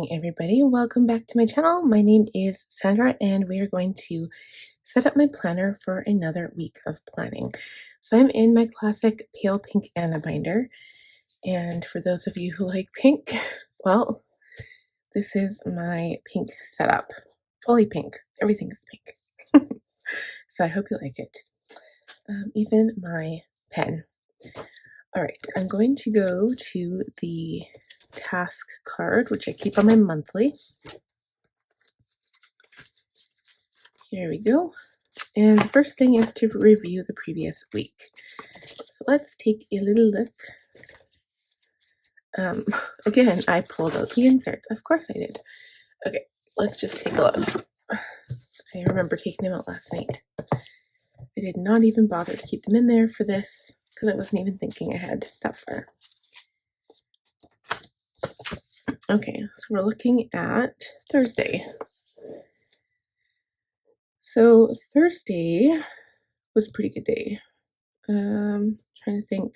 morning, everybody. Welcome back to my channel. My name is Sandra, and we are going to set up my planner for another week of planning. So I'm in my classic pale pink Anna binder, and for those of you who like pink, well, this is my pink setup. Fully pink. Everything is pink. So I hope you like it. Even my pen. All right, I'm going to go to the task card, which I keep on my monthly. Here we go. And the first thing is to review the previous week. So let's take a little look. Again, I pulled out the inserts. Of course I did. Okay, let's just take a look. I remember taking them out last night. I did not even bother to keep them in there for this because I wasn't even thinking ahead that far. Okay, so we're looking at Thursday. So Thursday was a pretty good day. Trying to think.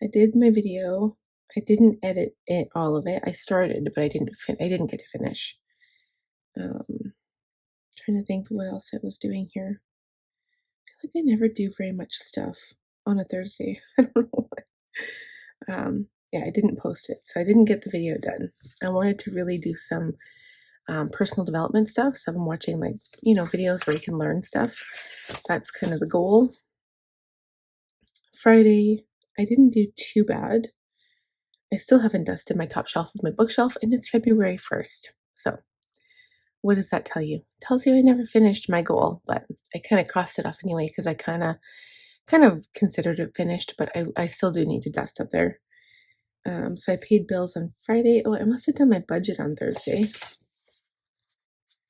I did my video. I didn't edit it, all of it. I started, but I didn't get to finish. Trying to think what else I was doing here. I feel like I never do very much stuff on a Thursday. I don't know why. Yeah, I didn't post it, so I didn't get the video done. I wanted to really do some personal development stuff. So I'm watching videos where you can learn stuff. That's kind of the goal. Friday, I didn't do too bad. I still haven't dusted my top shelf of my bookshelf, and it's February 1st. So what does that tell you? It tells you I never finished my goal, but I kind of crossed it off anyway because I kind of considered it finished, but I still do need to dust up there. So I paid bills on Friday. Oh, I must have done my budget on Thursday.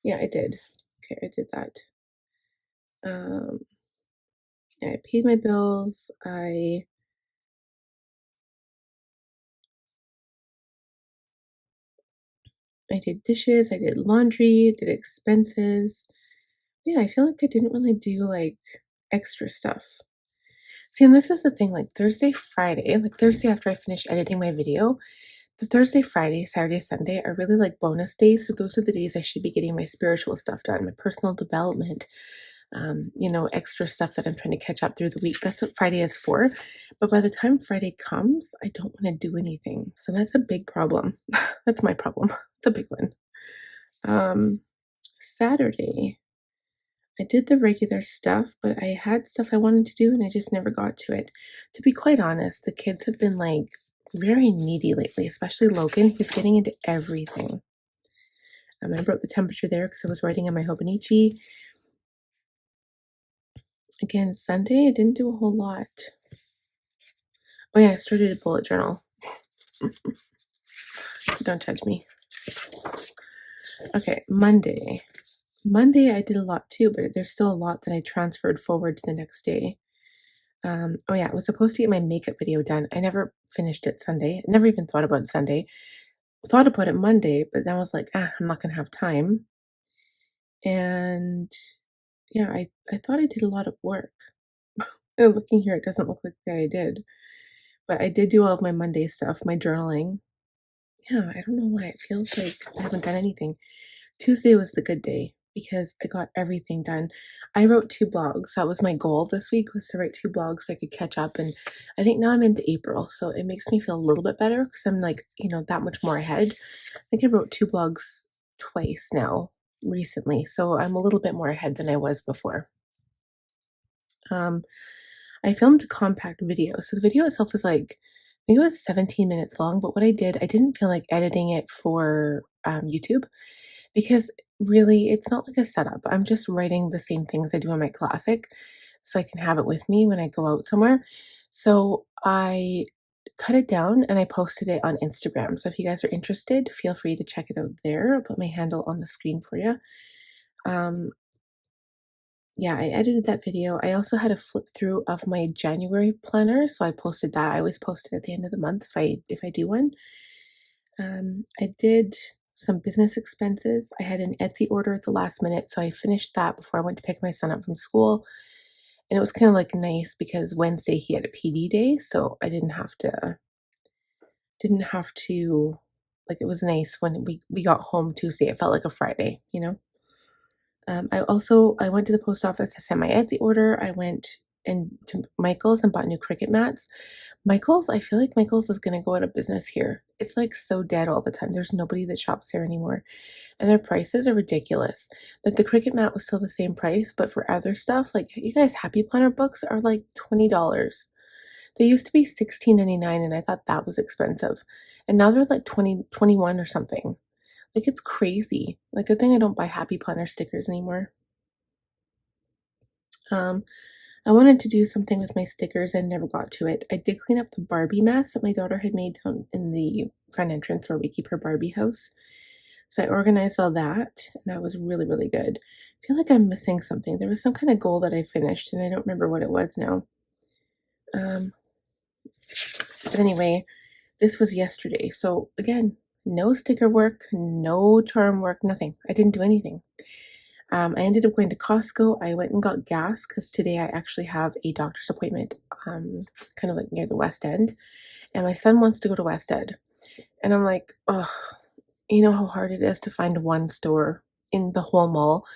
Yeah, I did. Okay, I did that. Yeah, I paid my bills. I did dishes, I did laundry, did expenses. Yeah, I feel like I didn't really do like extra stuff. See, and this is the thing, like Thursday, Friday, like Thursday after I finish editing my video, the Thursday, Friday, Saturday, Sunday are really like bonus days. So those are the days I should be getting my spiritual stuff done, my personal development, extra stuff that I'm trying to catch up through the week. That's what Friday is for. But by the time Friday comes, I don't want to do anything. So that's a big problem. That's my problem. It's a big one. Saturday, I did the regular stuff, but I had stuff I wanted to do and I just never got to it. To be quite honest, the kids have been like very needy lately, especially Logan. He's getting into everything. I wrote the temperature there because I was writing on my Hobonichi. Again, Sunday, I didn't do a whole lot. Oh yeah, I started a bullet journal. Don't judge me. Okay, Monday. Monday I did a lot too, but there's still a lot that I transferred forward to the next day. Oh yeah, I was supposed to get my makeup video done. I never finished it Sunday. I never even thought about it Sunday. Thought about it Monday, but then I was like, I'm not gonna have time. And yeah, I thought I did a lot of work. And looking here, it doesn't look like I did. But I did do all of my Monday stuff, my journaling. Yeah, I don't know why. It feels like I haven't done anything. Tuesday was the good day because I got everything done. I wrote 2 blogs. That was my goal this week, was to write 2 blogs so I could catch up. And I think now I'm into April, so it makes me feel a little bit better because I'm like, that much more ahead. I think I wrote 2 blogs twice now recently, so I'm a little bit more ahead than I was before. I filmed a compact video. So the video itself was like, I think it was 17 minutes long, but what I didn't feel like editing it for YouTube because really it's not like a setup. I'm just writing the same things I do in my classic so I can have it with me when I go out somewhere. So I cut it down and I posted it on Instagram. So if you guys are interested, feel free to check it out there. I'll put my handle on the screen for you. Yeah, I edited that video. I also had a flip through of my January planner, so I posted that. I always post it at the end of the month if I do one. I did some business expenses. I had an Etsy order at the last minute, so I finished that before I went to pick my son up from school. And it was kind of like nice because Wednesday he had a PD day, so I didn't have to Like, it was nice when we got home Tuesday. It felt like a Friday, you know? I went to the post office to send my Etsy order. I went and to Michael's and bought new Cricut mats. Michael's, I feel like Michael's is gonna go out of business here. It's, like, so dead all the time. There's nobody that shops there anymore, and their prices are ridiculous. Like, the Cricut mat was still the same price, but for other stuff, like, you guys, Happy Planner books are, like, $20. They used to be 16.99, and I thought that was expensive, and now they're, like, 21 or something. Like, it's crazy. Like, good thing I don't buy Happy Planner stickers anymore. Um, I wanted to do something with my stickers and never got to it. I did clean up the Barbie mess that my daughter had made down in the front entrance where we keep her Barbie house. So I organized all that, and that was really, really good. I feel like I'm missing something. There was some kind of goal that I finished, and I don't remember what it was now. Um, but anyway, this was yesterday. So again, no sticker work, no charm work, nothing. I didn't do anything. I ended up going to Costco. I went and got gas because today I actually have a doctor's appointment, kind of like near the West End, and my son wants to go to West End. And I'm like, oh, you know how hard it is to find one store in the whole mall.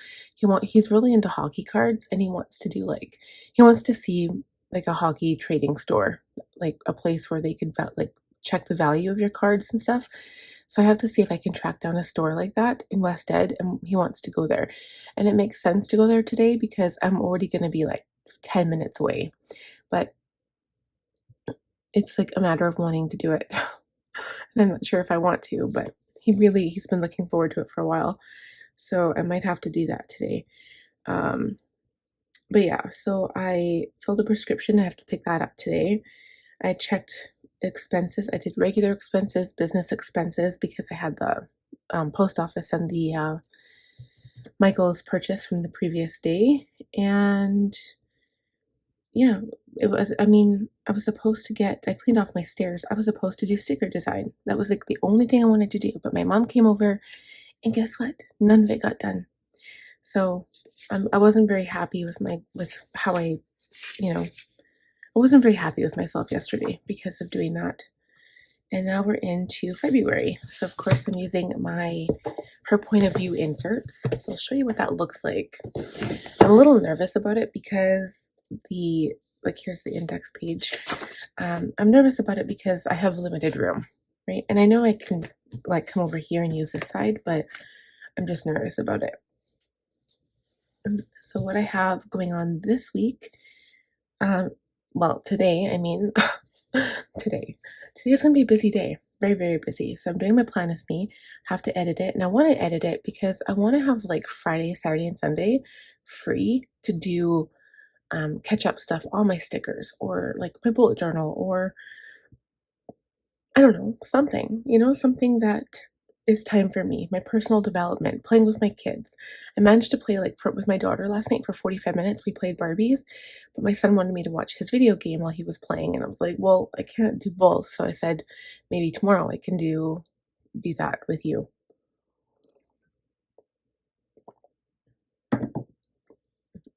He's really into hockey cards, and he wants to see like a hockey trading store, like a place where they could like check the value of your cards and stuff. So I have to see if I can track down a store like that in West Ed, and he wants to go there. And it makes sense to go there today because I'm already going to be like 10 minutes away. But it's like a matter of wanting to do it. And I'm not sure if I want to, but he's been looking forward to it for a while. So I might have to do that today. Um, but yeah, so I filled a prescription. I have to pick that up today. I checked expenses. I did regular expenses, business expenses, because I had the post office and the Michael's purchase from the previous day. And yeah, I was supposed to I cleaned off my stairs. I was supposed to do sticker design. That was like the only thing I wanted to do. But my mom came over, and guess what? None of it got done. So I wasn't very happy with how I wasn't very happy with myself yesterday because of doing that. And now we're into February. So of course I'm using her point of view inserts. So I'll show you what that looks like. I'm a little nervous about it because here's the index page. I'm nervous about it because I have limited room, right? And I know I can like come over here and use this side, but I'm just nervous about it. So what I have going on this week, today, today's gonna be a busy day, very, very busy. So I'm doing my plan with me, have to edit it, and I want to edit it because I want to have like Friday, Saturday, and Sunday free to do catch up stuff on my stickers or like my bullet journal or I don't know, something that is time for me, my personal development, playing with my kids. I managed to play with my daughter last night for 45 minutes. We played Barbies, but my son wanted me to watch his video game while he was playing, and I was like, well, I can't do both. So I said, maybe tomorrow I can do that with you.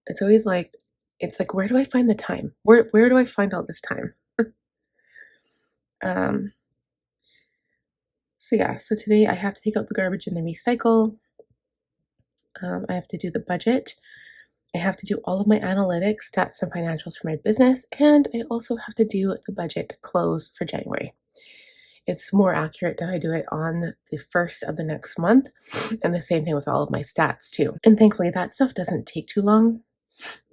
It's always like, where do I find the time? Where do I find all this time? um, so yeah, so today I have to take out the garbage and the recycle. I have to do the budget. I have to do all of my analytics, stats, and financials for my business, and I also have to do the budget close for January. It's more accurate that I do it on the first of the next month, and the same thing with all of my stats too. And thankfully, that stuff doesn't take too long.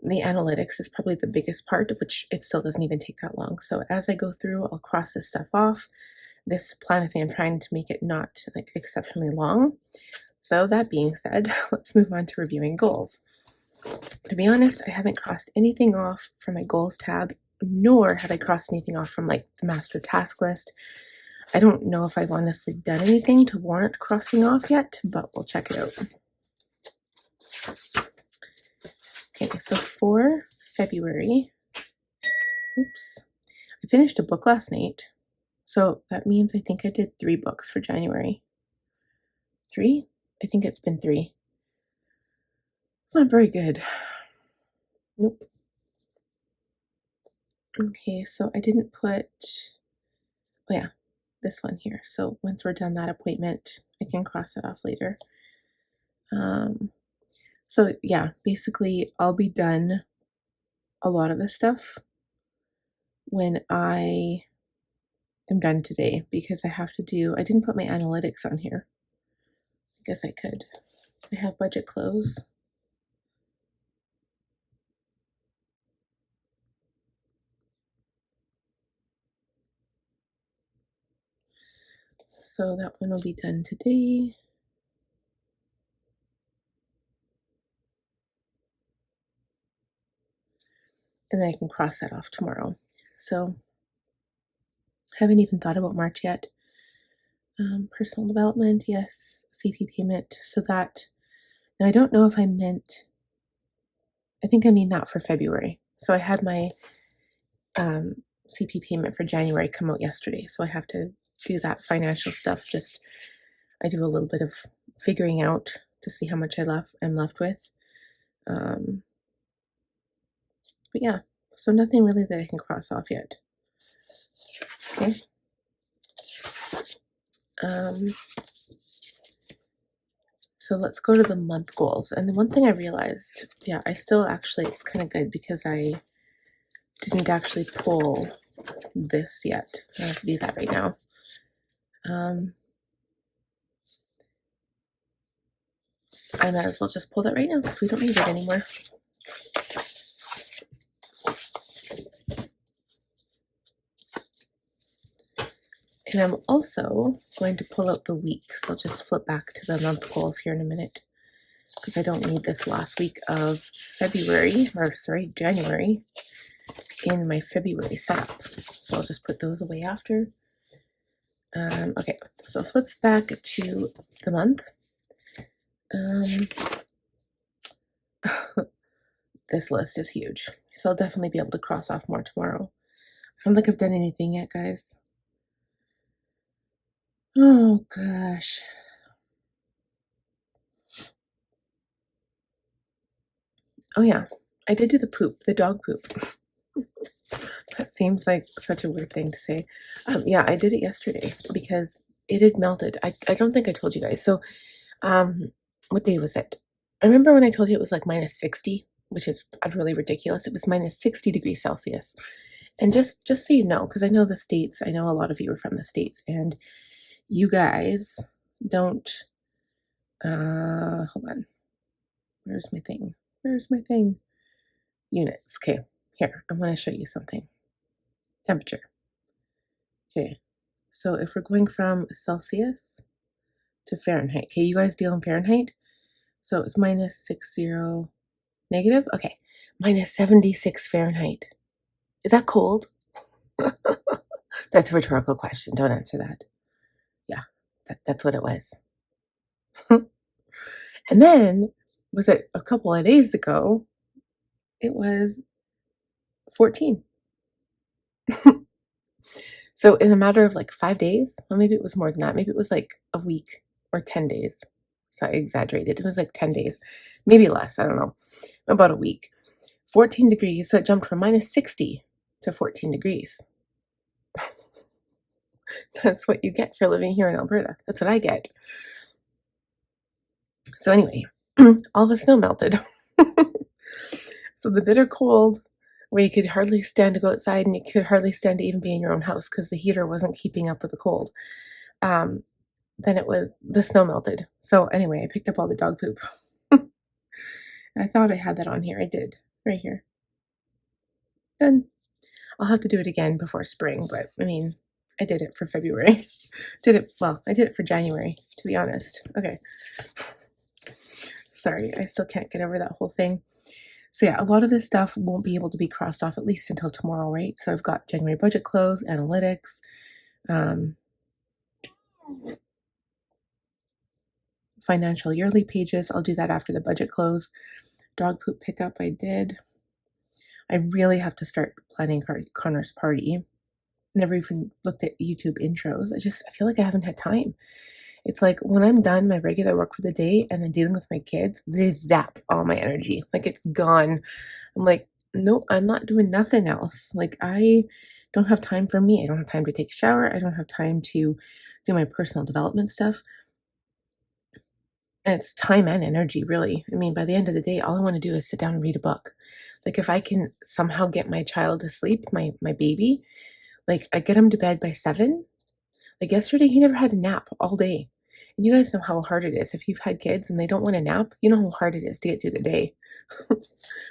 The analytics is probably the biggest part, of which it still doesn't even take that long. So as I go through, I'll cross this stuff off. This plan thing, I'm trying to make it not like exceptionally long. So that being said, let's move on to reviewing goals. To be honest, I haven't crossed anything off from my goals tab, nor have I crossed anything off from like the master task list. I don't know if I've honestly done anything to warrant crossing off yet, but we'll check it out. Okay, so for February, I finished a book last night. So that means I think I did 3 books for January. 3? I think it's been 3. It's not very good. Nope. Okay, so I didn't put, oh yeah, this one here. So once we're done that appointment, I can cross it off later. So yeah, basically I'll be done a lot of this stuff when I am done today, because I didn't put my analytics on here. I guess I could. I have budget close. So that one will be done today. And then I can cross that off tomorrow. So haven't even thought about March yet. Personal development, yes. CP payment. So that, now I don't know if I think I mean that for February. So I had my CP payment for January come out yesterday. So I have to do that financial stuff. I do a little bit of figuring out to see how much I'm left with. But yeah, so nothing really that I can cross off yet. Okay. So let's go to the month goals. And the one thing I realized, it's kind of good because I didn't actually pull this yet. I have to do that right now. I might as well just pull that right now because we don't need it anymore. And I'm also going to pull out the week. So I'll just flip back to the month goals here in a minute, because I don't need this last week of January in my February setup. So I'll just put those away after. Okay, so flip back to the month. This list is huge, so I'll definitely be able to cross off more tomorrow. I don't think I've done anything yet, guys. Oh gosh. Oh yeah, I did do the dog poop. That seems like such a weird thing to say. Yeah, I did it yesterday because it had melted. I don't think I told you guys. So, what day was it? I remember when I told you it was like minus 60, which is really ridiculous. It was minus 60 degrees Celsius. And just so you know, because I know the States, I know a lot of you are from the States, and you guys don't, hold on. Where's my thing? Units. Okay, here, I want to show you something. Temperature. Okay, so if we're going from Celsius to Fahrenheit, okay, you guys deal in Fahrenheit? So it's minus 60 negative? Okay, minus 76 Fahrenheit. Is that cold? That's a rhetorical question. Don't answer that. Yeah, that's what it was. And then, was it a couple of days ago? It was 14. So in a matter of like 5 days, well, maybe it was more than that. Maybe it was like a week or 10 days. So I exaggerated. It was like 10 days, maybe less. I don't know. About a week. 14 degrees. So it jumped from minus 60 to 14 degrees. That's what you get for living here in Alberta. That's what I get. So anyway, all the snow melted. So the bitter cold, where you could hardly stand to go outside and you could hardly stand to even be in your own house because the heater wasn't keeping up with the cold. Then the snow melted. So anyway, I picked up all the dog poop. I thought I had that on here. I did. Right here. Done. I'll have to do it again before spring, but I mean, I did it for February. I did it for January, to be honest. Okay. Sorry, I still can't get over that whole thing. So yeah, a lot of this stuff won't be able to be crossed off at least until tomorrow, right? So I've got January budget close, analytics, financial yearly pages. I'll do that after the budget close. Dog poop pickup I did. I really have to start planning Connor's party. Never even looked at YouTube intros. I feel like I haven't had time. It's like when I'm done my regular work for the day and then dealing with my kids, they zap all my energy. Like it's gone. I'm like, nope, I'm not doing nothing else. Like I don't have time for me. I don't have time to take a shower. I don't have time to do my personal development stuff. And it's time and energy, really. I mean, by the end of the day, all I want to do is sit down and read a book. Like if I can somehow get my child to sleep, my baby, like I get him to bed by 7. Like yesterday, he never had a nap all day. And you guys know how hard it is. If you've had kids and they don't want a nap, you know how hard it is to get through the day.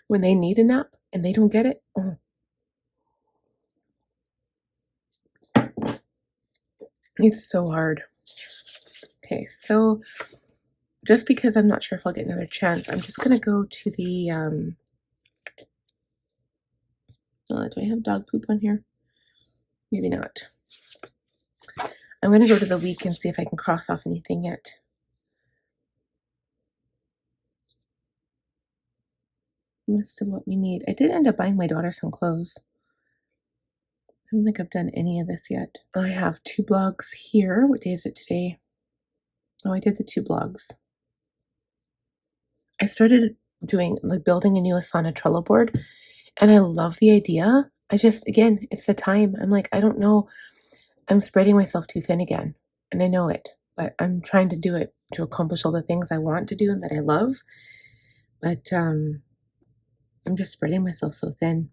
When they need a nap and they don't get it, oh, it's so hard. Okay, so just because I'm not sure if I'll get another chance, I'm just going to go to the, do I have dog poop on here? Maybe not. I'm going to go to the week and see if I can cross off anything yet. List of what we need. I did end up buying my daughter some clothes. I don't think I've done any of this yet. I have 2 blogs here. What day is it today? Oh, I did the 2 blogs. I started doing, like, building a new Asana Trello board, and I love the idea. I just, again, it's the time. I'm like, I don't know. I'm spreading myself too thin again, and I know it, but I'm trying to do it to accomplish all the things I want to do and that I love. But I'm just spreading myself so thin.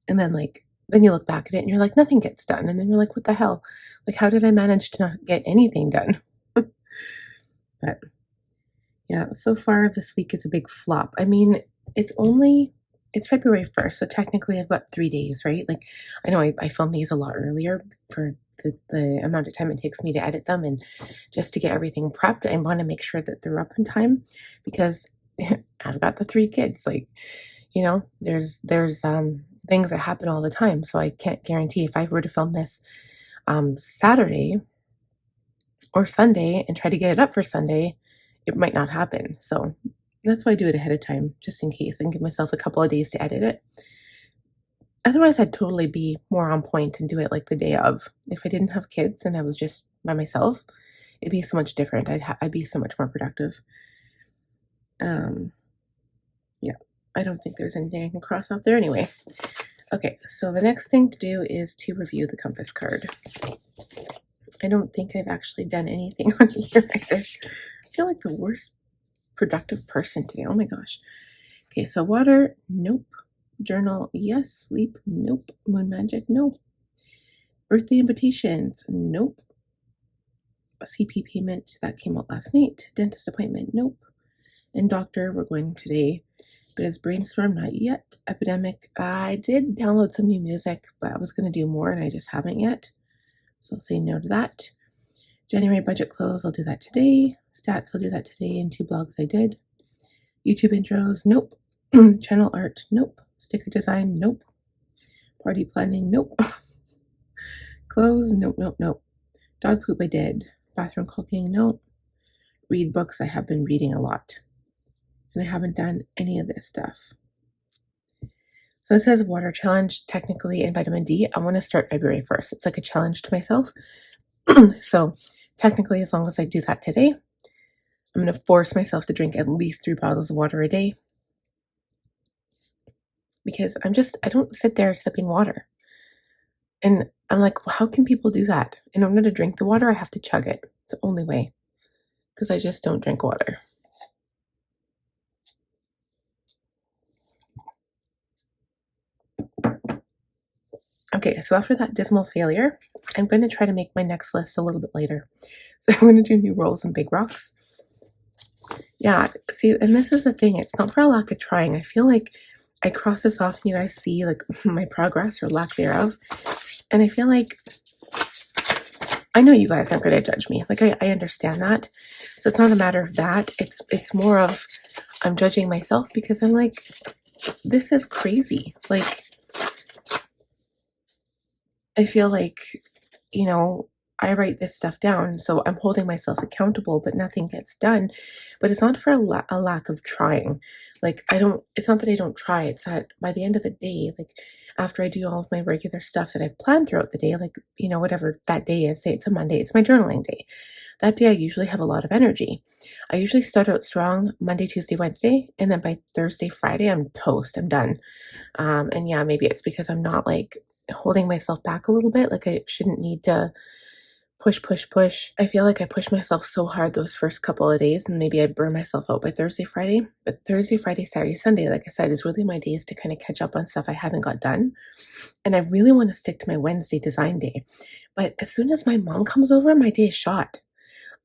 And then, like, then you look back at it and you're like, nothing gets done. And then you're like, what the hell? Like, how did I manage to not get anything done? But yeah, so far this week is a big flop. I mean, it's February 1st, so technically I've got 3 days, right? Like, I know I film these a lot earlier for the amount of time it takes me to edit them, and just to get everything prepped, I want to make sure that they're up in time because I've got the 3 kids. Like, you know, there's things that happen all the time, so I can't guarantee if I were to film this Saturday or Sunday and try to get it up for Sunday, it might not happen. So that's why I do it ahead of time, just in case, and give myself a couple of days to edit it. Otherwise, I'd totally be more on point and do it like the day of. If I didn't have kids and I was just by myself, it'd be so much different. I'd be so much more productive. Yeah, I don't think there's anything I can cross off there anyway. Okay, so the next thing to do is to review the compass card. I don't think I've actually done anything on here either. I feel like the worst productive person today. Oh my gosh. Okay, so water, nope. Journal, yes. Sleep, nope. Moon magic, nope. Birthday invitations, nope. A CP payment, that came out last night. Dentist appointment, nope. And doctor, we're going today. Biz brainstorm, not yet. Epidemic, I did download some new music, but I was going to do more and I just haven't yet. So I'll say no to that. January budget close, I'll do that today. Stats, I'll do that today. And 2 blogs I did. YouTube intros, nope. Channel art, nope. Sticker design, nope. Party planning, nope. Clothes, nope, nope, nope. Dog poop I did. Bathroom caulking, nope. Read books, I have been reading a lot. And I haven't done any of this stuff. So it says water challenge, technically, and vitamin D. I want to start February 1st. It's like a challenge to myself. So technically, as long as I do that today, I'm going to force myself to drink at least 3 bottles of water a day. Because I don't sit there sipping water. And I'm like, well, how can people do that? In order to drink the water, I have to chug it. It's the only way. Because I just don't drink water. Okay, so after that dismal failure, I'm going to try to make my next list a little bit later. So I'm going to do new rolls and big rocks. Yeah, see, and this is the thing. It's not for a lack of trying. I feel like I cross this off and you guys see like my progress or lack thereof. And I feel like I know you guys aren't going to judge me. Like I understand that. So it's not a matter of that. It's more of I'm judging myself because I'm like, this is crazy. Like I feel like, you know, I write this stuff down, so I'm holding myself accountable, but nothing gets done. But it's not for a lack of trying. Like it's not that I don't try. It's that by the end of the day, like after I do all of my regular stuff that I've planned throughout the day, like, you know, whatever that day is, say it's a Monday, it's my journaling day. that day I usually have a lot of energy. I usually start out strong Monday, Tuesday, Wednesday, and then by Thursday, Friday, I'm toast. I'm done. And yeah, maybe it's because I'm not like holding myself back a little bit. Like I shouldn't need to push, push, push. I feel like I push myself so hard those first couple of days, and maybe I burn myself out by Thursday, Friday. But Thursday, Friday, Saturday, Sunday, like I said, is really my days to kind of catch up on stuff I haven't got done. And I really want to stick to my Wednesday design day. But as soon as my mom comes over, my day is shot.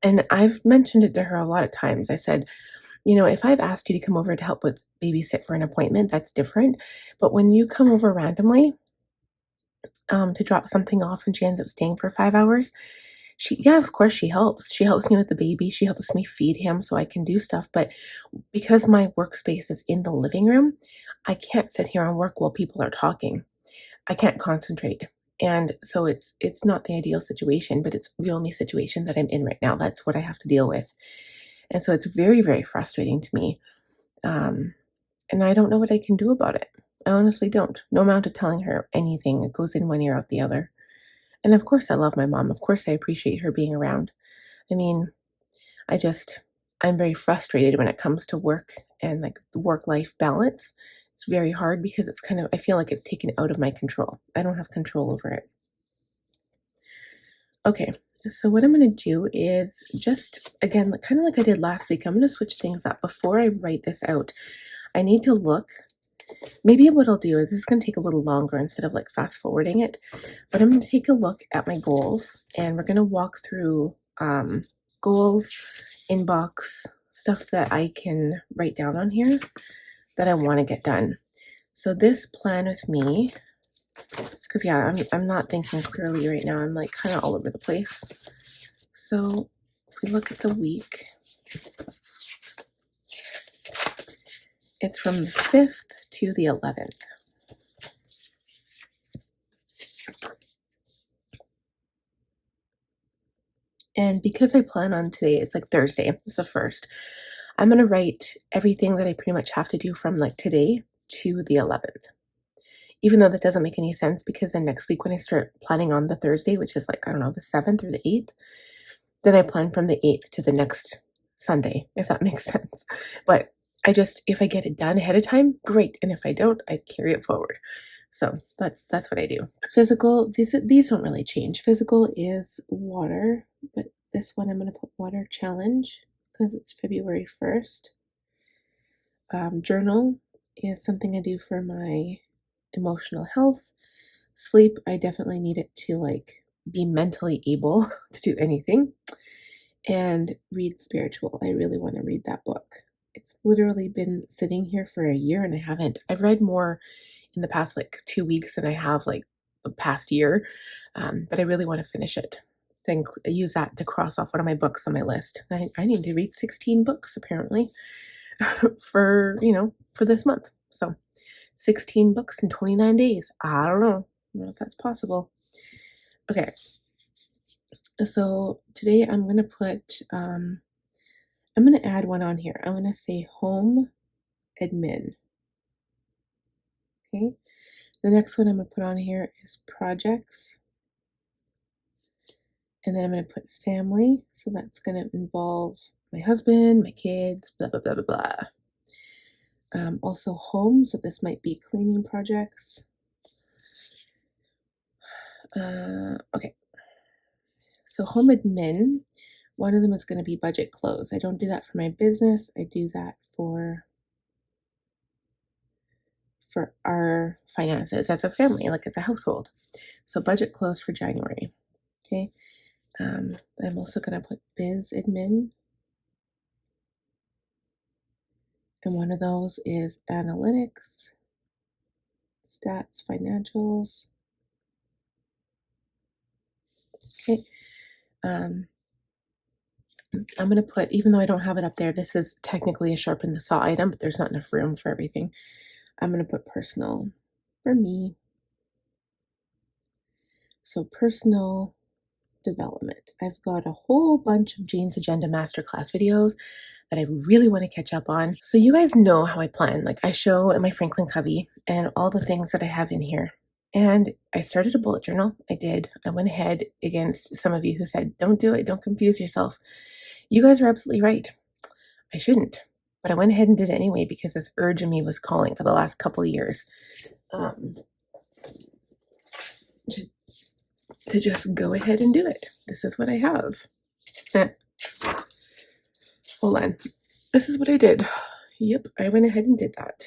And I've mentioned it to her a lot of times. I said, if I've asked you to come over to help with babysit for an appointment, that's different. But when you come over randomly, to drop something off and she ends up staying for 5 hours, yeah, of course she helps. She helps me with the baby. She helps me feed him so I can do stuff. But because my workspace is in the living room, I can't sit here and work while people are talking. I can't concentrate. And so it's not the ideal situation, but it's the only situation that I'm in right now. That's what I have to deal with. And so it's very, very frustrating to me. Um, and I don't know what I can do about it. I honestly don't. No amount of telling her anything. It goes in one ear out the other. And of course, I love my mom. Of course, I appreciate her being around. I mean, I'm very frustrated when it comes to work and like the work life balance. It's very hard because I feel like it's taken out of my control. I don't have control over it. Okay, so what I'm going to do is just, again, kind of like I did last week, I'm going to switch things up. Before I write this out, I need to look. Maybe what I'll do is this is going to take a little longer instead of like fast forwarding it, but I'm going to take a look at my goals and we're going to walk through goals, inbox, stuff that I can write down on here that I want to get done. So this plan with me, because yeah, I'm not thinking clearly right now. I'm like kind of all over the place. So if we look at the week, it's from the 5th to the 11th. And because I plan on today, it's like Thursday, it's the 1st. I'm going to write everything that I pretty much have to do from like today to the 11th. Even though that doesn't make any sense because then next week when I start planning on the Thursday, which is like, I don't know, the 7th or the 8th, then I plan from the 8th to the next Sunday, if that makes sense. But if I get it done ahead of time, great. And if I don't, I carry it forward. So that's what I do. Physical, these don't really change. Physical is water, but this one I'm going to put water challenge because it's February 1st. Journal is something I do for my emotional health. Sleep, I definitely need it to like be mentally able to do anything. And read spiritual. I really want to read that book. It's literally been sitting here for a year and I haven't. I've read more in the past like 2 weeks than I have like the past year. But I really want to finish it. Then use that to cross off one of my books on my list. I need to read 16 books apparently for this month. So 16 books in 29 days. I don't know if that's possible. Okay. So today I'm going to put, I'm going to add one on here. I'm going to say home admin. Okay. The next one I'm going to put on here is projects. And then I'm going to put family. So that's going to involve my husband, my kids, blah, blah, blah, blah, blah. Also home. So this might be cleaning projects. Okay. So home admin, one of them is going to be budget close. I don't do that for my business. I do that for our finances as a family, like as a household. So budget close for January. Okay. I'm also going to put biz admin. And one of those is analytics, stats, financials. Okay. I'm going to put, even though I don't have it up there, this is technically a sharpen the saw item, but there's not enough room for everything. I'm going to put personal for me. So personal development. I've got a whole bunch of Jane's Agenda Masterclass videos that I really want to catch up on. So you guys know how I plan. Like I show in my Franklin Covey and all the things that I have in here. And I started a bullet journal. I did. I went ahead against some of you who said, don't do it, don't confuse yourself. You guys are absolutely right. I shouldn't. But I went ahead and did it anyway because this urge in me was calling for the last couple of years to, to just go ahead and do it. This is what I have. Hold on. This is what I did. Yep, I went ahead and did that.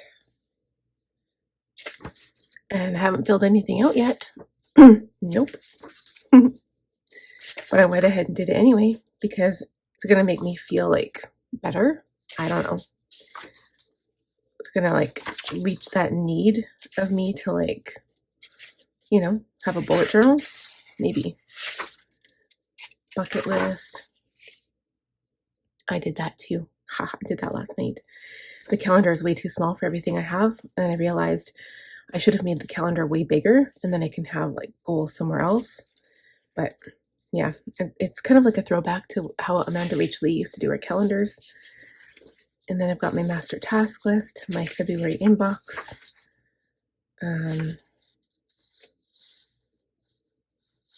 And I haven't filled anything out yet. Nope. But I went ahead and did it anyway because it's going to make me feel like better. I don't know. It's going to like reach that need of me to like, you know, have a bullet journal. Maybe. Bucket list. I did that too. I did that last night. The calendar is way too small for everything I have. And I realized I should have made the calendar way bigger and then I can have like goals somewhere else. But yeah, it's kind of like a throwback to how Amanda Rachel Lee used to do her calendars. And then I've got my master task list, my February inbox.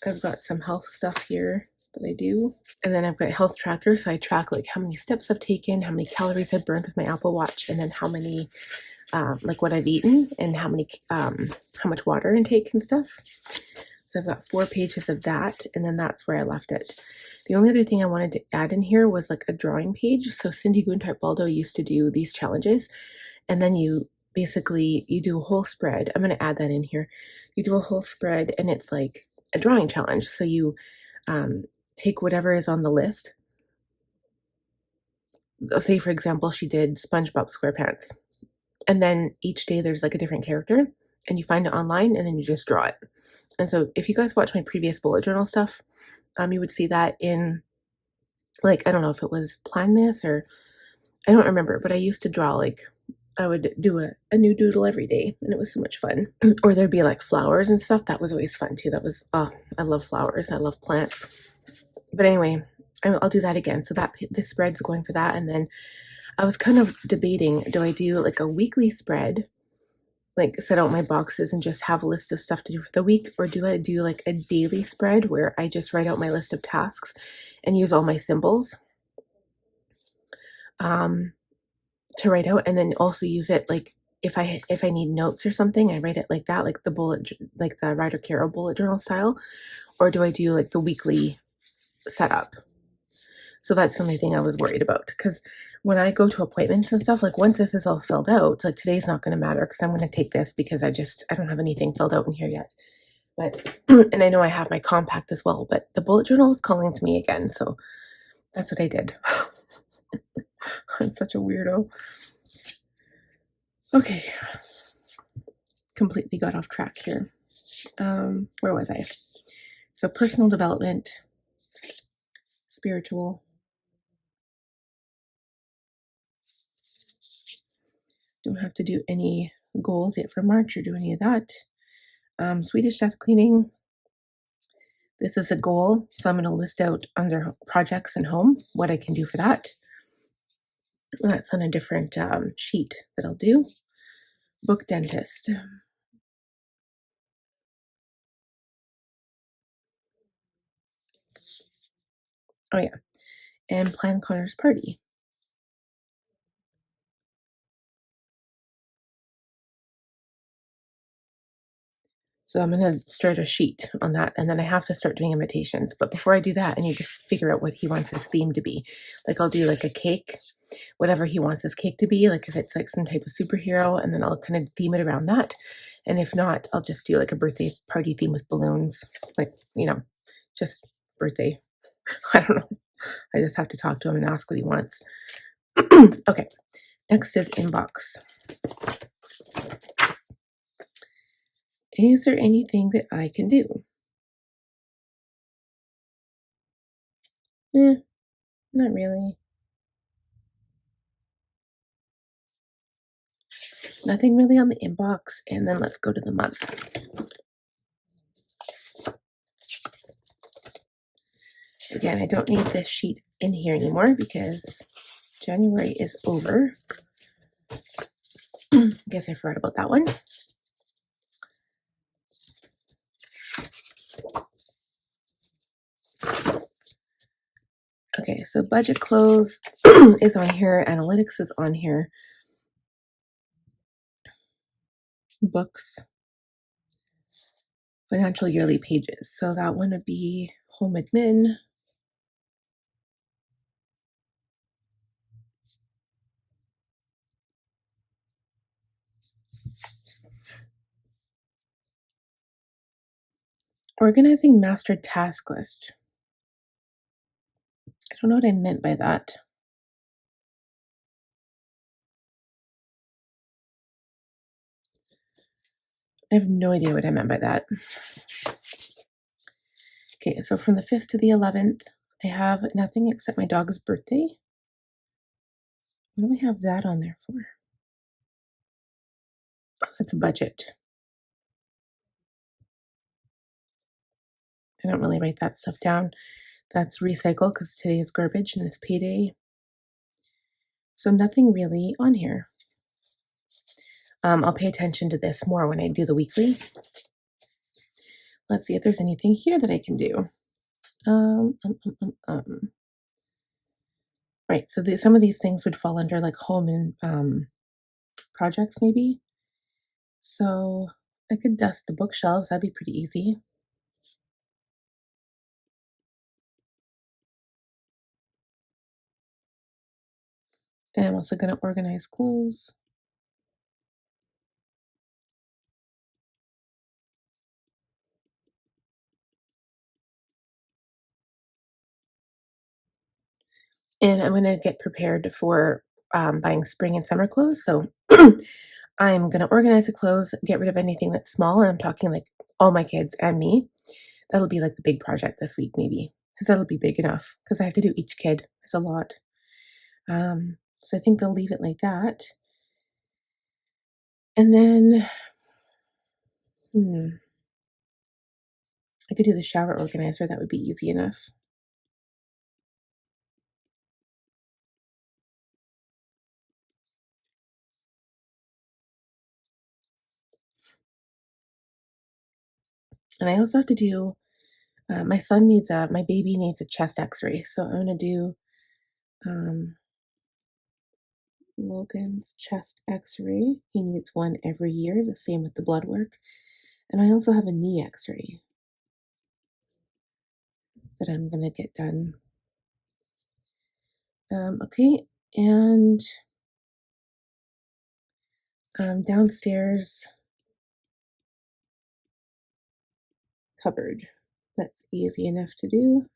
I've got some health stuff here that I do. And then I've got health tracker. So I track like how many steps I've taken, how many calories I've burned with my Apple Watch, and then how many, like what I've eaten and how much water intake and stuff. So I've got 4 pages of that, and then that's where I left it. The only other thing I wanted to add in here was like a drawing page. So Cindy Guntart-Baldo used to do these challenges, and then you do a whole spread. I'm going to add that in here. You do a whole spread, and it's like a drawing challenge. So you take whatever is on the list. Say, for example, she did SpongeBob SquarePants, and then each day there's like a different character, and you find it online, and then you just draw it. And so if you guys watch my previous bullet journal stuff, you would see that in, like, I don't know if it was Plan This or I don't remember, but I used to draw, like, I would do a new doodle every day, and it was so much fun. Or there'd be like flowers and stuff. That was always fun too. That was, I love flowers. I love plants. But anyway, I'll do that again. So that this spread's going for that. And then I was kind of debating, do I do like a weekly spread, like set out my boxes and just have a list of stuff to do for the week, or do I do like a daily spread where I just write out my list of tasks and use all my symbols to write out, and then also use it like if I need notes or something, I write it like that, like the Ryder Carroll bullet journal style, or do I do like the weekly setup? So that's the only thing I was worried about, because when I go to appointments and stuff, like once this is all filled out, like today's not going to matter because I'm going to take this because I don't have anything filled out in here yet. But, and I know I have my compact as well, but the bullet journal was calling to me again. So that's what I did. I'm such a weirdo. Okay. Completely got off track here. Where was I? So personal development, spiritual. Don't have to do any goals yet for March or do any of that. Swedish death cleaning. This is a goal, so I'm going to list out under projects and home what I can do for that. That's on a different sheet that I'll do. Book dentist. Oh yeah, and plan Connor's party. So I'm going to start a sheet on that, and then I have to start doing invitations. But before I do that, I need to figure out what he wants his theme to be. Like I'll do like a cake, whatever he wants his cake to be, like if it's like some type of superhero, and then I'll kind of theme it around that. And if not, I'll just do like a birthday party theme with balloons, like, you know, just birthday. I don't know. I just have to talk to him and ask what he wants. Okay, next is inbox. Is there anything that I can do? Not really. Nothing really on the inbox. And then let's go to the month. Again, I don't need this sheet in here anymore because January is over. Guess I forgot about that one. Okay, so budget close is on here, analytics is on here, books, financial yearly pages. So that one would be home admin, organizing master task list. I don't know what I meant by that. I have no idea what I meant by that. Okay, so from the 5th to the 11th, I have nothing except my dog's birthday. What do I have that on there for? Oh, that's a budget. I don't really write that stuff down. That's recycle because today is garbage and it's payday. So nothing really on here. I'll pay attention to this more when I do the weekly. Let's see if there's anything here that I can do. Right, so some of these things would fall under like home and projects maybe. So I could dust the bookshelves. That'd be pretty easy. And I'm also going to organize clothes. And I'm going to get prepared for buying spring and summer clothes. So I'm going to organize the clothes, get rid of anything that's small. And I'm talking like all my kids and me. That'll be like the big project this week, maybe, because that'll be big enough because I have to do each kid. It's a lot. So I think they'll leave it like that. And then I could do the shower organizer. That would be easy enough. And I also have to do, my baby needs a chest x-ray. So I'm going to do Logan's chest x-ray. He needs one every year, the same with the blood work. And I also have a knee x-ray that I'm going to get done. Okay, and downstairs cupboard. That's easy enough to do.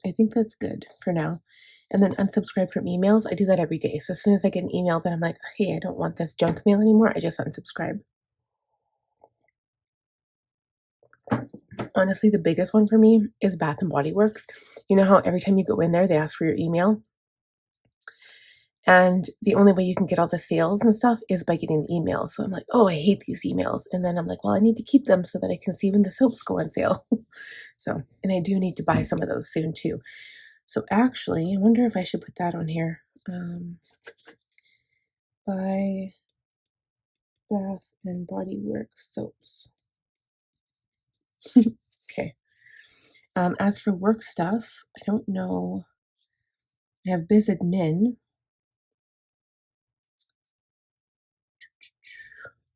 I think that's good for now. And then unsubscribe from emails. I do that every day. So as soon as I get an email that I'm like, hey, I don't want this junk mail anymore, I just unsubscribe. Honestly, the biggest one for me is Bath and Body Works. You know how every time you go in there, they ask for your email? And the only way you can get all the sales and stuff is by getting the emails. So I'm like, oh, I hate these emails. And then I'm like, well, I need to keep them so that I can see when the soaps go on sale. So, and I do need to buy some of those soon too. So actually, I wonder if I should put that on here. Buy Bath and Body Works soaps. Okay. As for work stuff, I don't know. I have biz admin.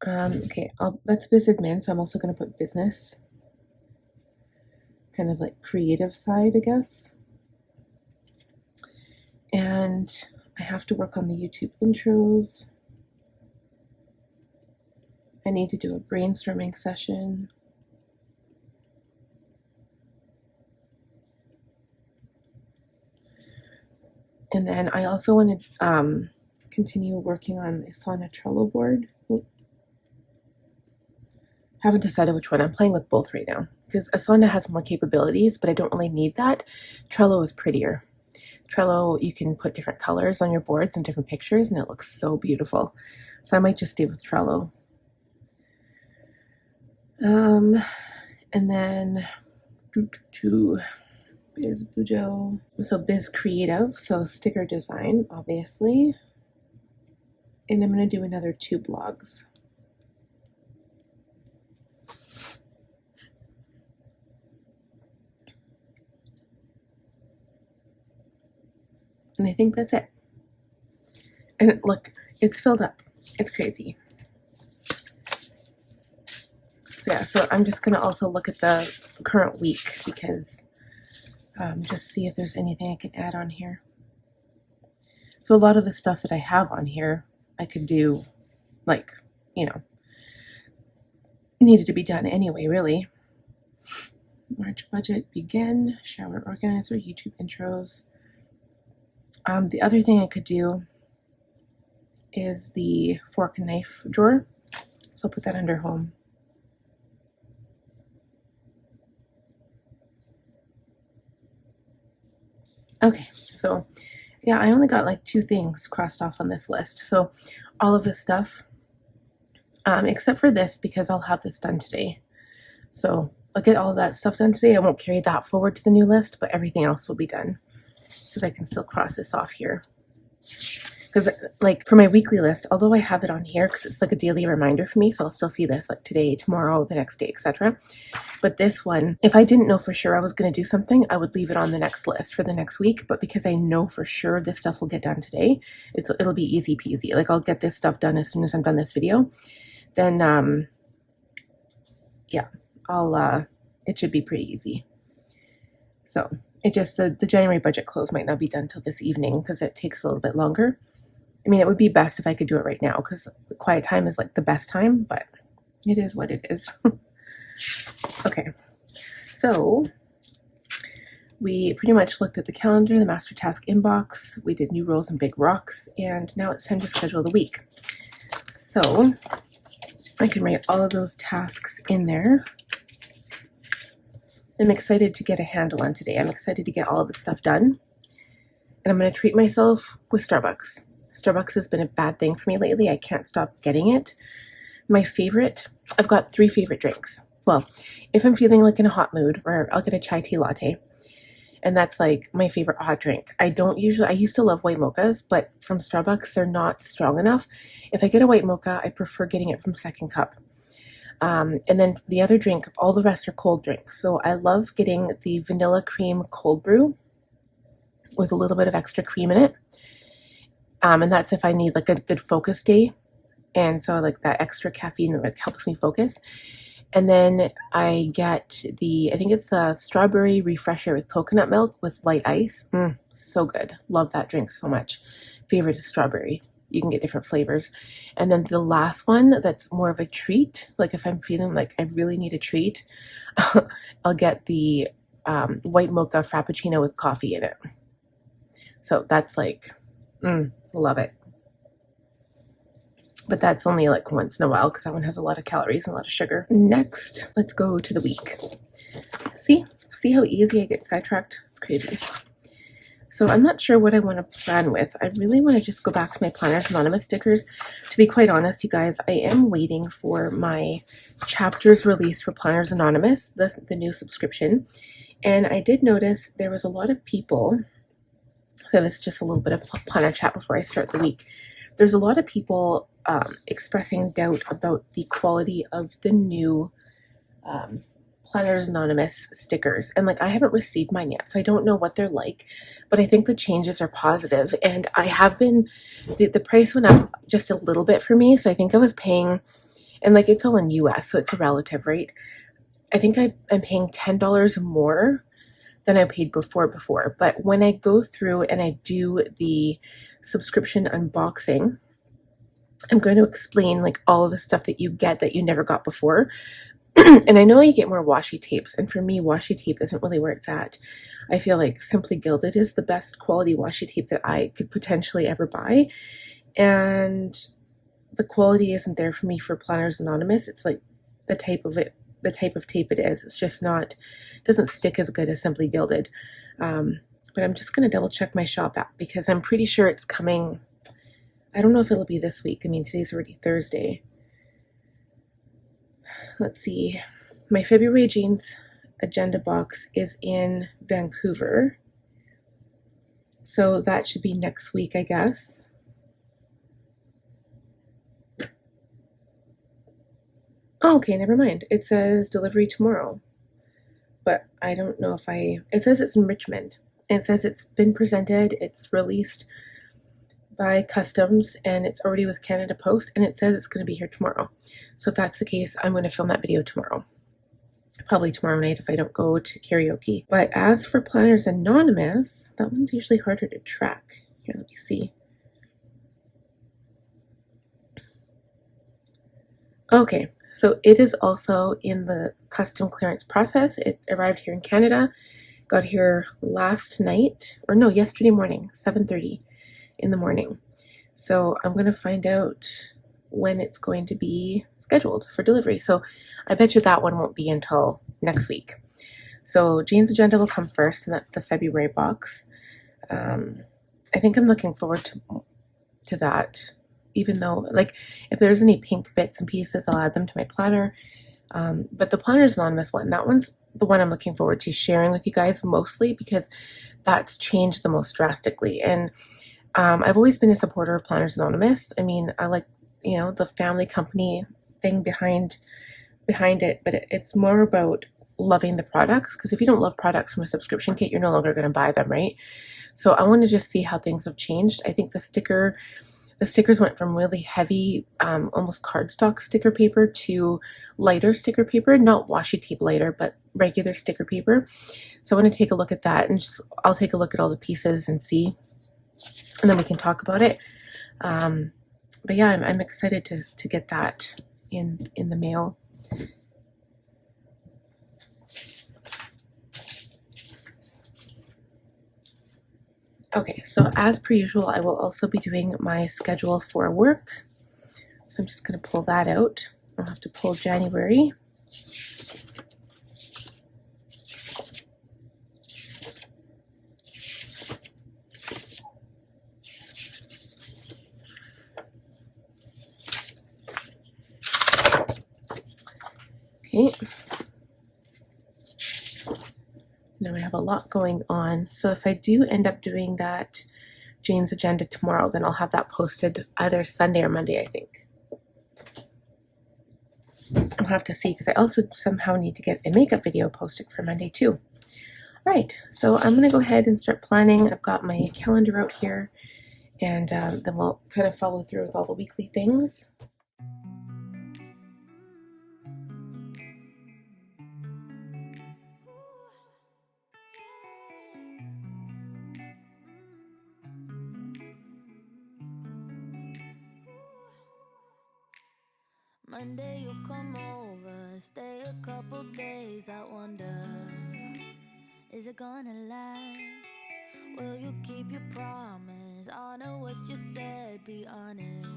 Okay, that's biz admin, so I'm also going to put business. Kind of like creative side, I guess. And I have to work on the YouTube intros. I need to do a brainstorming session. And then I also want to continue working on the Asana Trello board. Haven't decided which one. I'm playing with both right now because Asana has more capabilities, but I don't really need that. Trello is prettier. Trello, you can put different colors on your boards and different pictures, and it looks so beautiful. So I might just stay with Trello. And then Biz Bujo. So Biz Creative, so sticker design, obviously. And I'm going to do another 2 blogs. And I think that's it. And look, it's filled up. It's crazy. So yeah, so I'm just going to also look at the current week because just see if there's anything I can add on here. So a lot of the stuff that I have on here, I could do, like, you know, needed to be done anyway, really. March budget, begin, shower organizer, YouTube intros. The other thing I could do is the fork and knife drawer. So I'll put that under home. Okay, so yeah, I only got like 2 things crossed off on this list. So all of this stuff, except for this, because I'll have this done today. So I'll get all of that stuff done today. I won't carry that forward to the new list, but everything else will be done because I can still cross this off here. Because like for my weekly list, although I have it on here because it's like a daily reminder for me, so I'll still see this like today, tomorrow, the next day, etc. But this one, if I didn't know for sure I was going to do something, I would leave it on the next list for the next week. But because I know for sure this stuff will get done today, it'll be easy peasy. Like I'll get this stuff done as soon as I'm done this video. Then yeah, I'll it should be pretty easy. So it just the January budget close might not be done till this evening because it takes a little bit longer. I mean, it would be best if I could do it right now because the quiet time is like the best time, but it is what it is. Okay, so we pretty much looked at the calendar, the master task inbox, we did new roles and big rocks, and now it's time to schedule the week. So I can write all of those tasks in there. I'm excited to get a handle on today. I'm excited to get all of this stuff done. And I'm going to treat myself with Starbucks. Starbucks has been a bad thing for me lately. I can't stop getting it. My favorite, I've got 3 favorite drinks. Well, if I'm feeling like in a hot mood, or I'll get a chai tea latte. And that's like my favorite hot drink. I used to love white mochas, but from Starbucks, they're not strong enough. If I get a white mocha, I prefer getting it from Second Cup. And then the other drink, all the rest are cold drinks. So I love getting the vanilla cream cold brew with a little bit of extra cream in it. And that's if I need like a good focus day. And so like that extra caffeine that helps me focus. And then I get I think it's the strawberry refresher with coconut milk with light ice. So good. Love that drink so much. Favorite is strawberry. You can get different flavors. And then the last one that's more of a treat, like if I'm feeling like I really need a treat, I'll get the white mocha frappuccino with coffee in it. So that's like, love it. But that's only like once in a while because that one has a lot of calories and a lot of sugar. Next, let's go to the week. See how easy I get sidetracked? It's crazy. So I'm not sure what I want to plan with. I really want to just go back to my Planners Anonymous stickers. To be quite honest, you guys, I am waiting for my chapters release for Planners Anonymous, the new subscription. And I did notice there was a lot of people, that was just a little bit of planner chat before I start the week. There's a lot of people expressing doubt about the quality of the new Planners Anonymous stickers. And like I haven't received mine yet, so I don't know what they're like, but I think the changes are positive. And I have been, the price went up just a little bit for me, so I think I was paying, and like it's all in US, so it's a relative rate. I think I'm paying $10 more than I paid before. But when I go through and I do the subscription unboxing, I'm going to explain like all of the stuff that you get that you never got before. And I know you get more washi tapes, and for me, washi tape isn't really where it's at. I feel like Simply Gilded is the best quality washi tape that I could potentially ever buy, and the quality isn't there for me for Planners Anonymous. It's like the type of tape it is. It's just not, doesn't stick as good as Simply Gilded. But I'm just going to double check my shop app because I'm pretty sure it's coming. I don't know if it'll be this week. I mean, today's already Thursday. Let's see. My February jeans agenda box is in Vancouver. So that should be next week, I guess. Oh, okay, never mind. It says delivery tomorrow, but I don't know if it says it's in Richmond. And it says it's been presented, it's released by customs, and it's already with Canada Post, and it says it's going to be here tomorrow. So if that's the case, I'm going to film that video tomorrow. Probably tomorrow night if I don't go to karaoke. But as for Planners Anonymous, that one's usually harder to track. Here, let me see. Okay, so it is also in the custom clearance process. It arrived here in Canada, got here last night, or no, yesterday morning, 7:30 in the morning. So I'm going to find out when it's going to be scheduled for delivery. So I bet you that one won't be until next week. So Jane's Agenda will come first, and that's the February box. I think I'm looking forward to that, even though, like, if there's any pink bits and pieces, I'll add them to my planner. But the Planners Anonymous one, that one's the one I'm looking forward to sharing with you guys mostly because that's changed the most drastically. And I've always been a supporter of Planners Anonymous. I mean, I like, the family company thing behind it, but it's more about loving the products, because if you don't love products from a subscription kit, you're no longer going to buy them, right? So I want to just see how things have changed. I think the stickers went from really heavy, almost cardstock sticker paper to lighter sticker paper, not washi tape lighter, but regular sticker paper. So I want to take a look at that, and I'll take a look at all the pieces and see, and then we can talk about it. But yeah, I'm excited to get that in the mail. Okay, so as per usual, I will also be doing my schedule for work. So I'm just going to pull that out. I'll have to pull January. Okay. Now I have a lot going on. So if I do end up doing that Jane's Agenda tomorrow, then I'll have that posted either Sunday or Monday, I think. I'll have to see, because I also somehow need to get a makeup video posted for Monday too. All right, so I'm going to go ahead and start planning. I've got my calendar out here, and then we'll kind of follow through with all the weekly things. Monday you come over, stay a couple days. I wonder, is it gonna last? Will you keep your promise? Honor what you said, be honest.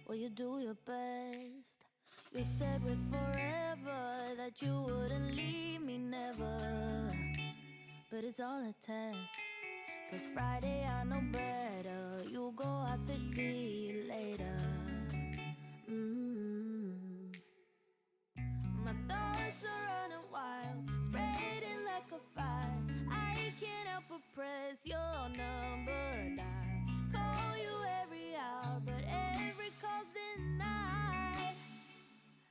Will you do your best? You said with forever that you wouldn't leave me, never. But it's all a test, 'cause Friday I know better. You go out, say see you later. My thoughts are running wild, spreading like a fire. I can't help but press your number dial. Call you every hour, but every call's denied.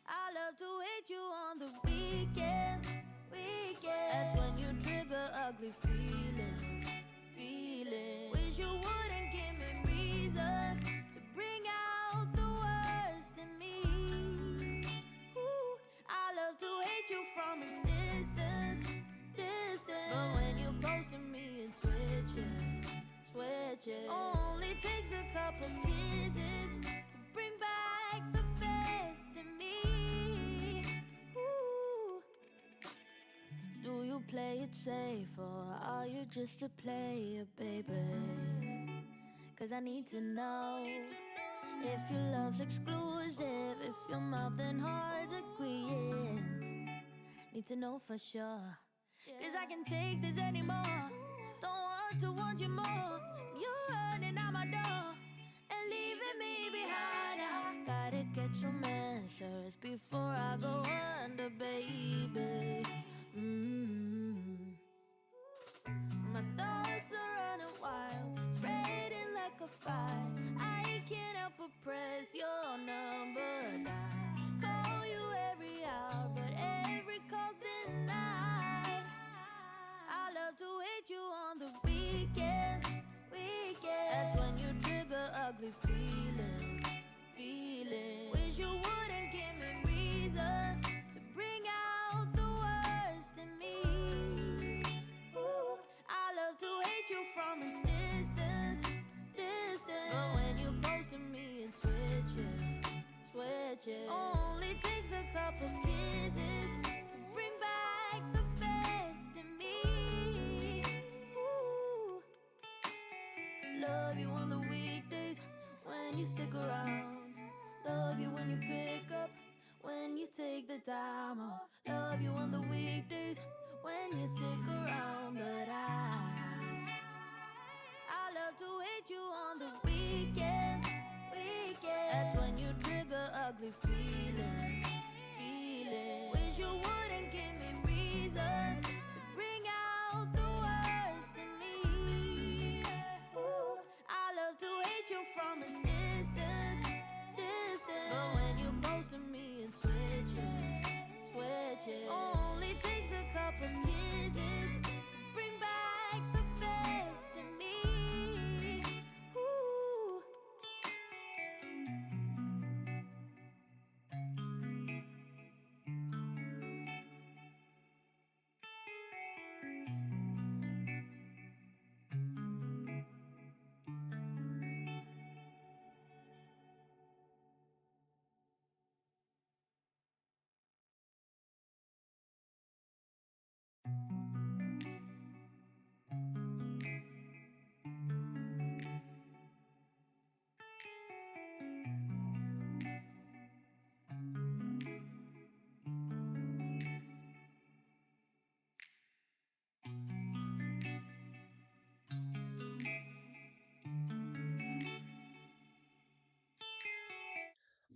I love to hate you on the weekends. That's when you trigger ugly feelings. Wish you wouldn't give me reasons to bring out the worst in me. Ooh, I love to hate you from a distance. But when you close to me, it switches. Only takes a couple kisses to bring back the best in me. Ooh. Do you play it safe, or are you just a player, baby? 'Cause I need to know if your love's exclusive, if your mouth and heart's agreeing. Need to know for sure, 'cause I can't take this anymore. Don't want to want you more. You're running out my door and leaving me behind. I gotta get some answers before I go under, baby. My thoughts are running wild, spreading like a fire. I can't help but press your number down. Call couple kisses to bring back the best in me. Ooh. Love you on the weekdays when you stick around. Love you when you pick up, when you take the time off. Love you on the weekdays when you stick around. But I love to hate you on the weekends. That's when you trigger ugly feelings. Wish you wouldn't give me reasons to bring out the worst in me. Ooh, I love to hate you from a distance. But when you're close to me, it switches. Only takes a couple kisses to bring back the best in me. Ooh.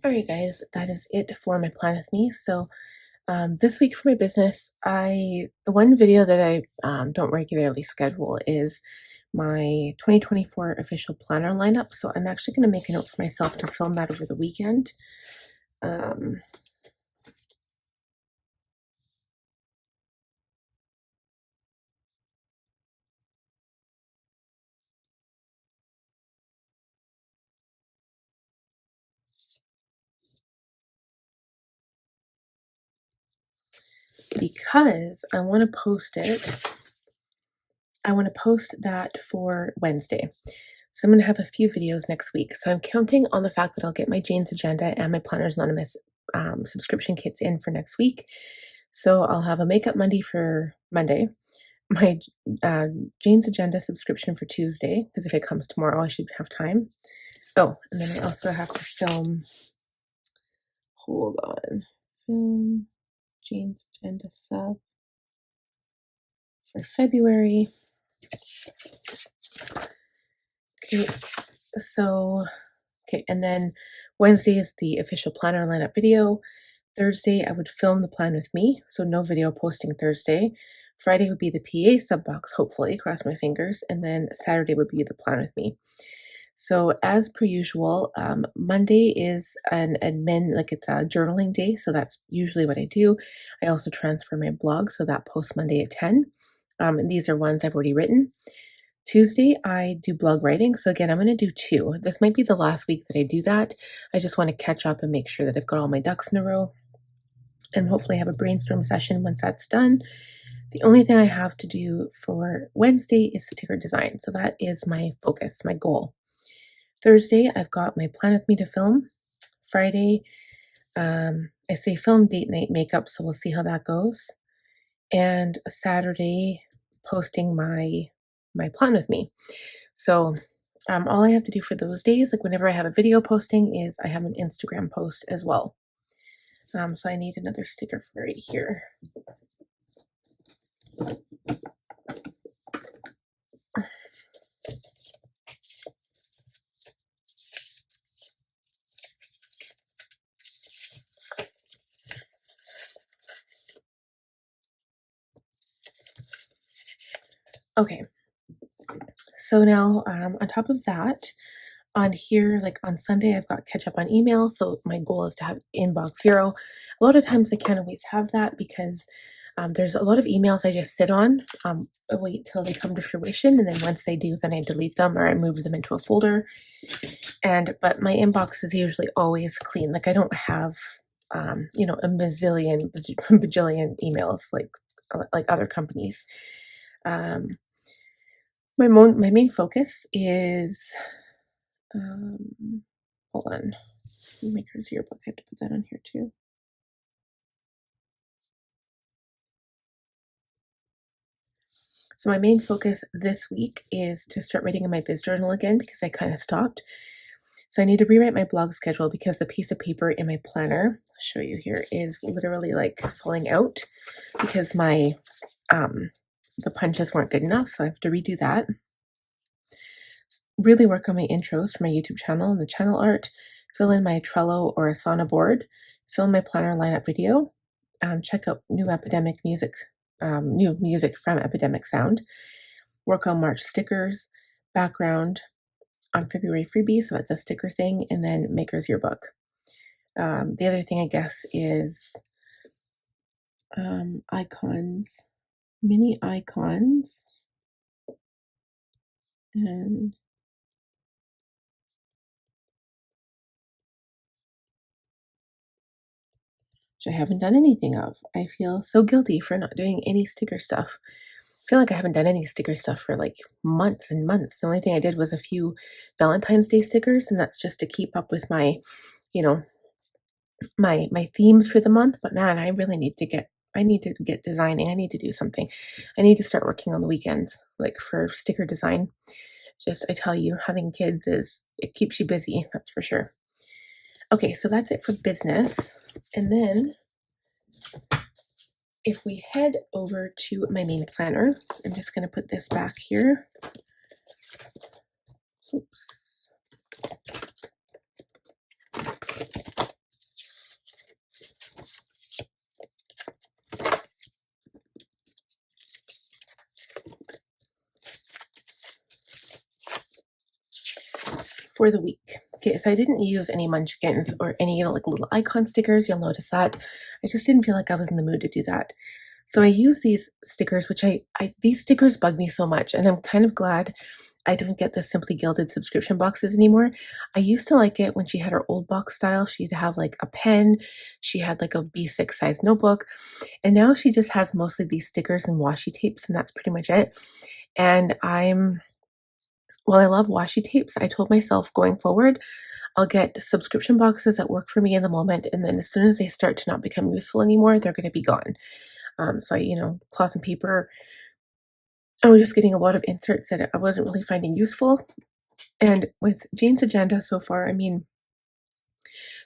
Alright guys, that is it for my plan with me. So this week for my business, the one video that I don't regularly schedule is my 2024 official planner lineup. So I'm actually going to make a note for myself to film that over the weekend. Um, because I want to post it. I want to post that for Wednesday. So I'm going to have a few videos next week. So I'm counting on the fact that I'll get my Jane's Agenda and my Planners Anonymous subscription kits in for next week. So I'll have a Makeup Monday for Monday, my Jane's Agenda subscription for Tuesday, because if it comes tomorrow, I should have time. Oh, and then I also have to film, hold on, film Jane's Agenda sub for February. Okay, so, okay, and then Wednesday is the official planner lineup video. Thursday, I would film the plan with me, so no video posting Thursday. Friday would be the PA sub box, hopefully, cross my fingers, and then Saturday would be the plan with me. So as per usual, Monday is an admin, like it's a journaling day, so that's usually what I do. I also transfer my blog, so that posts Monday at 10. And these are ones I've already written. Tuesday, I do blog writing. So again, I'm going to do two. This might be the last week that I do that. I just want to catch up and make sure that I've got all my ducks in a row and hopefully have a brainstorm session once that's done. The only thing I have to do for Wednesday is sticker design. So that is my focus, my goal. Thursday, I've got my plan with me to film. Friday, I say film date night makeup, so we'll see how that goes. And Saturday, posting my plan with me. So all I have to do for those days, like whenever I have a video posting, is I have an Instagram post as well. So I need another sticker for right here. Okay, so now on top of that, on here, like on Sunday, I've got catch up on email. So my goal is to have inbox zero. A lot of times I can't always have that because there's a lot of emails I just sit on, wait till they come to fruition. And then once they do, then I delete them or I move them into a folder. But my inbox is usually always clean. Like I don't have, a bajillion emails like other companies. My main focus is, hold on, Maker's Yearbook. I have to put that on here too. So my main focus this week is to start writing in my biz journal again because I kind of stopped. So I need to rewrite my blog schedule because the piece of paper in my planner, I'll show you here, is literally like falling out because my the punches weren't good enough. So I have to redo that. Really work on my intros for my YouTube channel and the channel art, fill in my Trello or Asana board, film my planner lineup video, check out new music from Epidemic Sound, work on March stickers, background on February freebie, so it's a sticker thing, and then Maker's Yearbook. The other thing I guess is icons, mini icons, and which I haven't done anything of. I feel so guilty for not doing any sticker stuff. I feel like I haven't done any sticker stuff for like months and months. The only thing I did was a few Valentine's Day stickers, and that's just to keep up with my, you know, my themes for the month. But man, I need to get designing. I need to do something. I need to start working on the weekends, like for sticker design. Just I tell you, having kids is it keeps you busy, that's for sure. Okay, so that's it for business. And then if we head over to my main planner, I'm just going to put this back here. Oops. For the week. Okay, so I didn't use any munchkins or any like little icon stickers. You'll notice that. I just didn't feel like I was in the mood to do that. So I use these stickers, which these stickers bug me so much, and I'm kind of glad I don't get the Simply Gilded subscription boxes anymore. I used to like it when she had her old box style. She'd have like a pen, she had like a B6 size notebook, and now she just has mostly these stickers and washi tapes, and that's pretty much it. And well, I love washi tapes. I told myself going forward, I'll get subscription boxes that work for me in the moment, and then as soon as they start to not become useful anymore, they're going to be gone. So cloth and paper. I was just getting a lot of inserts that I wasn't really finding useful. And with Jane's agenda so far, I mean,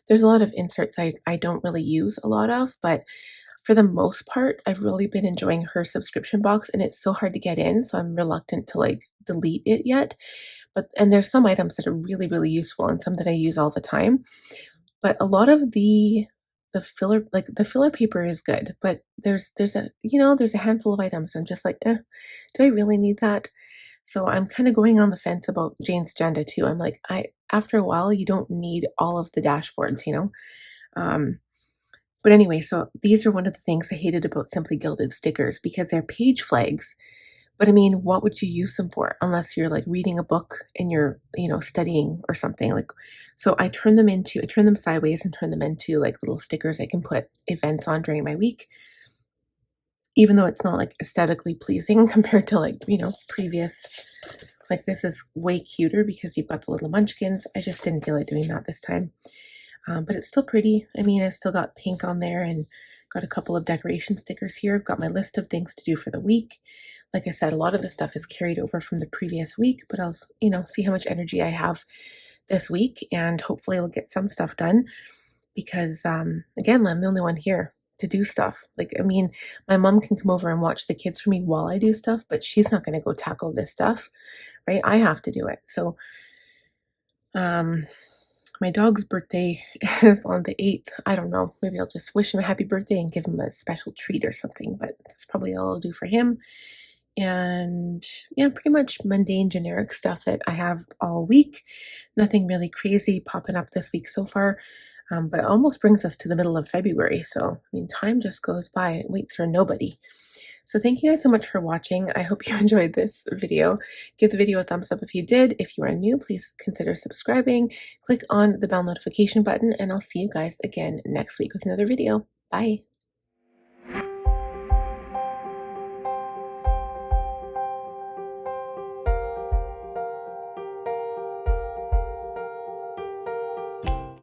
there's a lot of inserts I don't really use a lot of, but for the most part, I've really been enjoying her subscription box, and it's so hard to get in, so I'm reluctant to like delete it yet. And there's some items that are really, really useful and some that I use all the time. But a lot of the filler paper is good, but there's a handful of items I'm just like, do I really need that? So I'm kind of going on the fence about Jane's agenda too. I'm like, after a while you don't need all of the dashboards. Um, but anyway, so these are one of the things I hated about Simply Gilded stickers because they're page flags. But I mean, what would you use them for unless you're like reading a book and you're studying or something like. So I turn them sideways and turn them into like little stickers I can put events on during my week, even though it's not like aesthetically pleasing compared to previous. Like this is way cuter because you've got the little munchkins. I just didn't feel like doing that this time. But it's still pretty. I mean, I've still got pink on there and got a couple of decoration stickers here. I've got my list of things to do for the week. Like I said, a lot of the stuff is carried over from the previous week, but I'll, see how much energy I have this week and hopefully we'll get some stuff done because, again, I'm the only one here to do stuff. Like, I mean, my mom can come over and watch the kids for me while I do stuff, but she's not going to go tackle this stuff, right? I have to do it. So, my dog's birthday is on the 8th. I don't know. Maybe I'll just wish him a happy birthday and give him a special treat or something, but that's probably all I'll do for him. And yeah, pretty much mundane, generic stuff that I have all week. Nothing really crazy popping up this week so far, but it almost brings us to the middle of February. So, I mean, time just goes by. It waits for nobody. So thank you guys so much for watching. I hope you enjoyed this video. Give the video a thumbs up if you did. If you are new, please consider subscribing. Click on the bell notification button, and I'll see you guys again next week with another video. Bye.